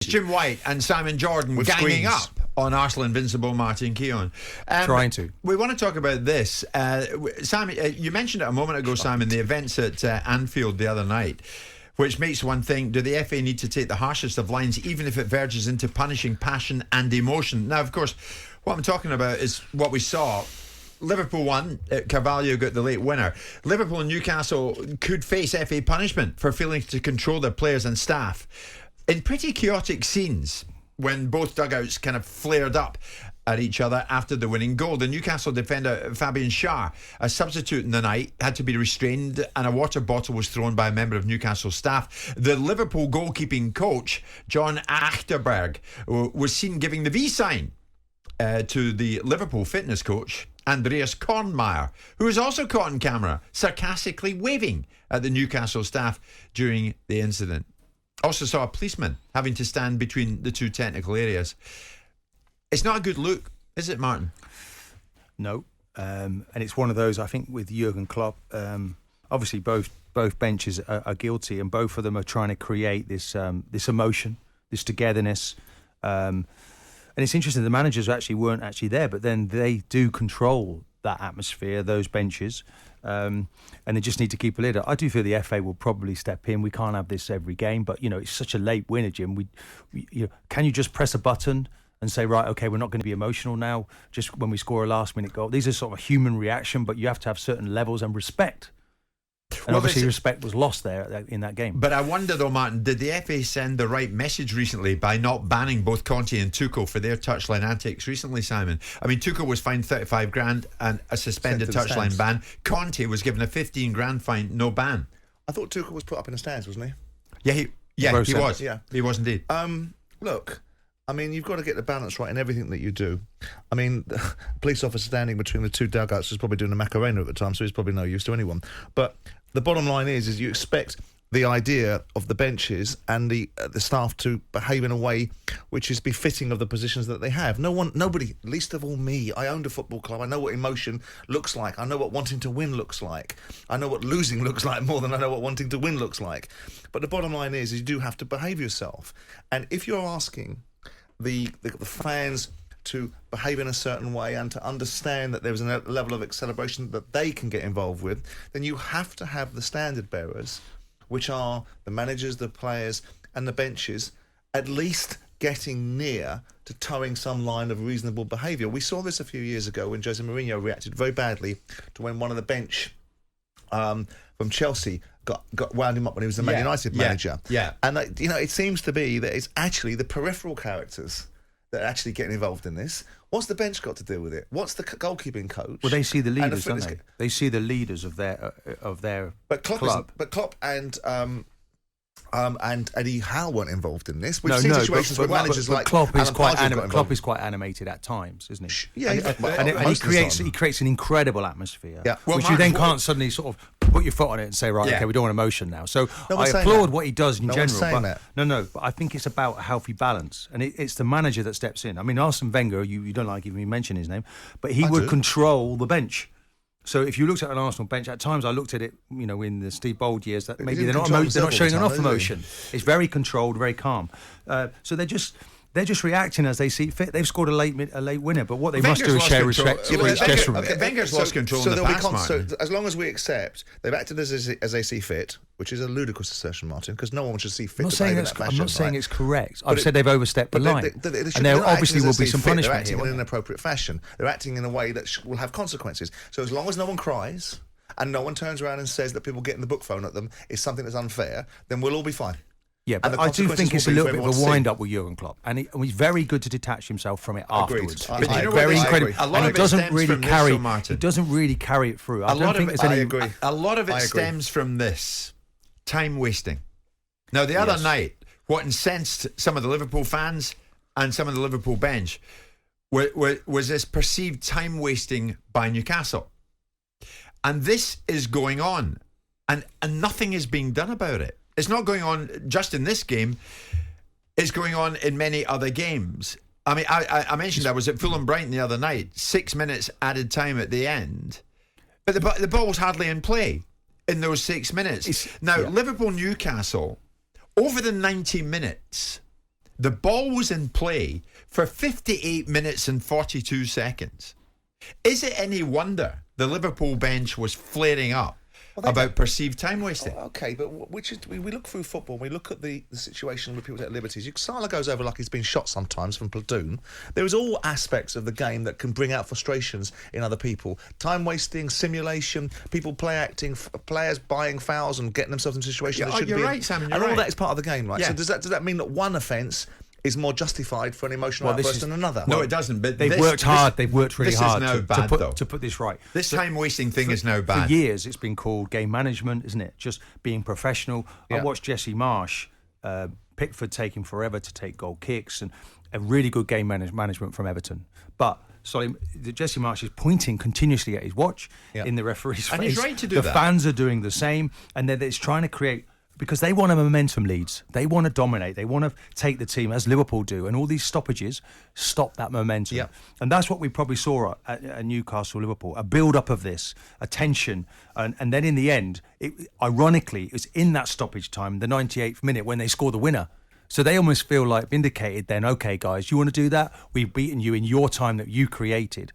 Jim White and Simon Jordan With ganging screens. up on Arsenal Invincible Martin Keown. Trying to. We want to talk about this. Simon, you mentioned it a moment ago, Simon, the events at Anfield the other night, which makes one think, do the FA need to take the harshest of lines, even if it verges into punishing passion and emotion? Now, of course, what I'm talking about is what we saw. Liverpool won. Carvalho got the late winner. Liverpool and Newcastle could face FA punishment for failing to control their players and staff in pretty chaotic scenes when both dugouts kind of flared up at each other after the winning goal. The Newcastle defender Fabian Schär, a substitute in the night, had to be restrained and a water bottle was thrown by a member of Newcastle staff. The Liverpool goalkeeping coach, John Achterberg, was seen giving the V sign to the Liverpool fitness coach, Andreas Kornmeier, who was also caught on camera sarcastically waving at the Newcastle staff during the incident. Also saw a policeman having to stand between the two technical areas. It's not a good look, is it, Martin? No. And it's one of those, I think, with Jurgen Klopp, obviously both benches are guilty, and both of them are trying to create this emotion, this togetherness. And it's interesting, the managers weren't actually there, but then they do control that atmosphere, those benches, and they just need to keep a lid. I do feel the FA will probably step in. We can't have this every game, but it's such a late winner, Jim. Can you just press a button and say, right, okay, we're not going to be emotional now just when we score a last-minute goal? These are sort of a human reaction, but you have to have certain levels and respect. And obviously respect was lost there in that game. But I wonder though, Martin, did the FA send the right message recently by not banning both Conte and Tuchel for their touchline antics recently, Simon? I mean, Tuchel was fined 35 grand and a suspended touchline ban. Conte was given a 15 grand fine, no ban. I thought Tuchel was put up in the stands, wasn't he? Yeah, he was. Yeah. He was indeed. Look, I mean, you've got to get the balance right in everything that you do. I mean, the police officer standing between the two dugouts was probably doing a Macarena at the time, so he's probably no use to anyone. But the bottom line is you expect the idea of the benches and the staff to behave in a way which is befitting of the positions that they have. Nobody, least of all me. I owned a football club. I know what emotion looks like. I know what wanting to win looks like. I know what losing looks like more than I know what wanting to win looks like. But the bottom line is you do have to behave yourself. And if you're asking the fans to behave in a certain way and to understand that there's a level of celebration that they can get involved with, then you have to have the standard bearers, which are the managers, the players and the benches, at least getting near to towing some line of reasonable behaviour. We saw this a few years ago when Jose Mourinho reacted very badly to when one of the bench from Chelsea got wound him up when he was the Man United manager. Yeah. And it seems to be that it's actually the peripheral characters that are actually getting involved in this. What's the bench got to deal with it? What's the goalkeeping coach? Well, they see the leaders, don't they? They see the leaders of their club. But Klopp and Eddie Howe weren't involved in this. We've seen situations where managers like Klopp is quite animated at times, isn't he? Yeah, and he creates an incredible atmosphere, well, which you then can't suddenly sort of put your foot on it and say, right, okay, we don't want emotion now. So I applaud what he does in general. But I think it's about a healthy balance, and it's the manager that steps in. I mean, Arsene Wenger, you don't like even me mentioning his name, but he would control the bench. So if you looked at an Arsenal bench, at times I looked at it, in the Steve Bold years, that maybe they're not showing enough emotion. It's very controlled, very calm. So they're just reacting as they see fit. They've scored a late winner, but what they must do is share respect for each gesture. Wenger's lost control in the past, Martin. So as long as we accept they've acted as they see fit, which is a ludicrous assertion, Martin, because no one should see fit. I'm not saying it's correct. I've said they've overstepped the line, and there obviously will be some punishment here. They're acting in an inappropriate fashion. They're acting in a way that will have consequences. So as long as no one cries and no one turns around and says that people getting the book thrown at them is something that's unfair, then we'll all be fine. Yeah, but I do think it's a little bit of a wind-up with Jurgen Klopp, and he's very good to detach himself from it afterwards. But very incredible, and he doesn't really carry it through. A lot of it stems from this time wasting. Now, the other night, what incensed some of the Liverpool fans and some of the Liverpool bench was this perceived time wasting by Newcastle, and this is going on, and nothing is being done about it. It's not going on just in this game. It's going on in many other games. I mean, I mentioned I was at Fulham Brighton the other night. 6 minutes added time at the end. But the ball was hardly in play in those 6 minutes. Liverpool-Newcastle, over the 90 minutes, The ball was in play for 58 minutes and 42 seconds. Is it any wonder the Liverpool bench was flaring up about perceived time wasting? Okay, but we look through football, we look at the situation with people take liberties. Salah goes over like he's been shot sometimes from platoon. There is all aspects of the game that can bring out frustrations in other people. Time wasting, simulation, people play acting, players buying fouls and getting themselves in situations they shouldn't be right, Sam, and all that is part of the game, right? Yeah. So does that mean that one offence is more justified for an emotional outburst than another? No, it doesn't. But They've worked hard. They've worked really hard to put this right. This time wasting thing is now bad. For years, it's been called game management, isn't it? Just being professional. Yeah. I watched Jesse Marsh, Pickford taking forever to take goal kicks, and a really good game management from Everton. But Jesse Marsh is pointing continuously at his watch in the referee's face. And he's right to do that. The fans are doing the same, and then it's trying to create. Because they want a momentum leads. They want to dominate. They want to take the team, as Liverpool do. And all these stoppages stop that momentum. Yeah. And that's what we probably saw at Newcastle, Liverpool. A build-up of this, a tension. And then in the end, ironically, it was in that stoppage time, the 98th minute, when they score the winner. So they almost feel like vindicated then, okay, guys, you want to do that? We've beaten you in your time that you created.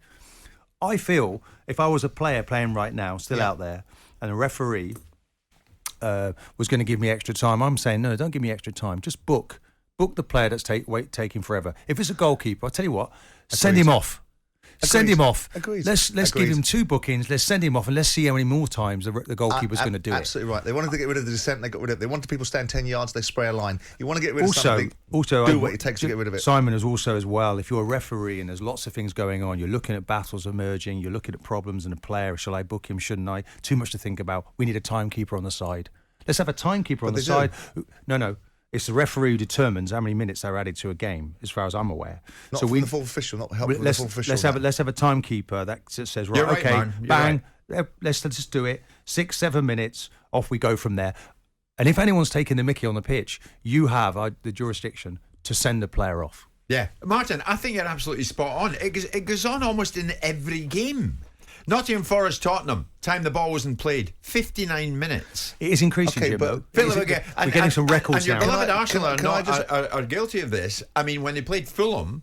I feel, if I was a player playing right now, still out there, and a referee was going to give me extra time, I'm saying, no, don't give me extra time. Just book the player that's taking forever. If it's a goalkeeper, I'll tell you what, send him off. Send him off. Agreed. Let's give him 2 bookings. Let's send him off and let's see how many more times the goalkeeper's going to do it. Absolutely right. They wanted to get rid of the dissent. They got rid of it. They wanted people stand 10 yards. They spray a line. You want to get rid of something. Do what it takes to get rid of it. Simon is also as well. If you're a referee and there's lots of things going on, you're looking at battles emerging. You're looking at problems in a player. Shall I book him? Shouldn't I? Too much to think about. We need a timekeeper on the side. Let's have a timekeeper on the side. No. It's the referee who determines how many minutes they're added to a game, as far as I'm aware. Not so from the full official, not help from the full official. Let's have a timekeeper that says, right, right, okay, man. bang, let's just do it. 6-7 minutes, off we go from there. And if anyone's taking the mickey on the pitch, you have the jurisdiction to send the player off. Yeah, Martin, I think you're absolutely spot on. It goes on almost in every game. Nottingham Forest, Tottenham. Time the ball wasn't played. 59 minutes. It is increasing, Jim, but though. We're getting some records now. And your now. beloved Arsenal are guilty of this. I mean, when they played Fulham,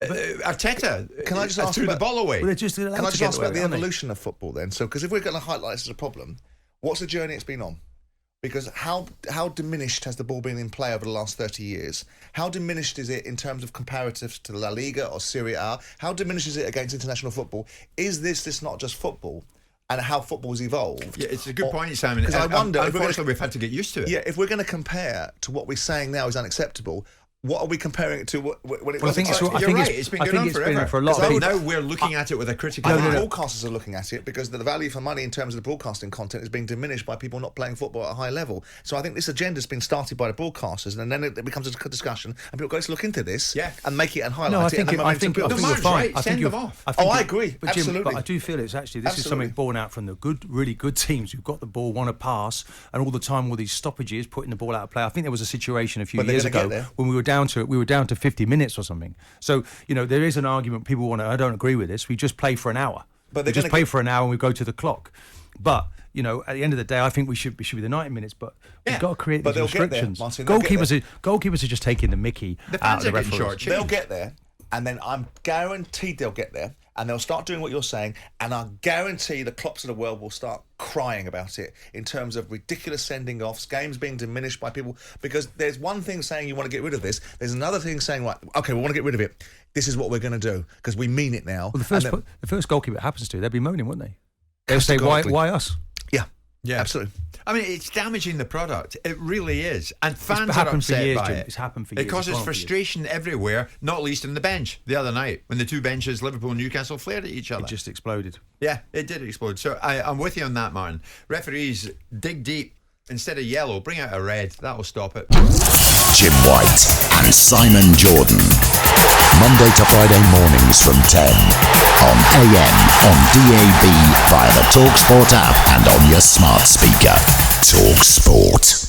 Arteta can I just ask threw the ball away. Well, can I just ask about the evolution of football then? So, because if we're going to highlight this as a problem, what's the journey it's been on? Because how diminished has the ball been in play over the last 30 years? How diminished is it in terms of comparatives to La Liga or Serie A? How diminished is it against international football? Is this not just football? And how football's evolved? Yeah, it's a good point, Simon. Because I wonder, unfortunately, we've had to get used to it. Yeah, if we're going to compare to what we're saying now is unacceptable, what are we comparing it to when it was? You're right. It's been going on forever. For a lot of people. Now we're looking at it with a critical eye. Broadcasters are looking at it because the value for money in terms of the broadcasting content is being diminished by people not playing football at a high level. So I think this agenda's been started by the broadcasters, and then it becomes a discussion, and people go, let's look into this and make it and highlight it. I think you're fine. Send them off. I agree. But absolutely. Jim, but I do feel it's actually this is something born out from the really good teams who've got the ball, want to pass, and all the time all these stoppages, putting the ball out of play. I think there was a situation a few years ago when we were down to 50 minutes or something. So, there is an argument people want to, I don't agree with this, we just play for an hour. But we just play for an hour and we go to the clock. But, at the end of the day, I think we should be the 90 minutes, but we've got to create these restrictions. Goalkeepers are just taking the mickey out of the referees. They'll get there, and then I'm guaranteed they'll get there, and they'll start doing what you're saying, and I guarantee the Klopps of the world will start crying about it in terms of ridiculous sending offs, games being diminished by people, because there's one thing saying you want to get rid of this, there's another thing saying, right, okay, we want to get rid of it, this is what we're going to do, because we mean it now. Well, the first goalkeeper it happens to, they'll be moaning, won't they? They'll say, why us? Yeah, absolutely. I mean, it's damaging the product. It really is. And fans are upset by it. It's happened for years. It causes frustration everywhere, not least in the bench the other night when the two benches, Liverpool and Newcastle, flared at each other. It just exploded. Yeah, it did explode. So I'm with you on that, Martin. Referees, dig deep. Instead of yellow, bring out a red. That'll stop it. Jim White and Simon Jordan. Monday to Friday mornings from 10 on AM, on DAB, via the talkSPORT app and on your smart speaker. talkSPORT.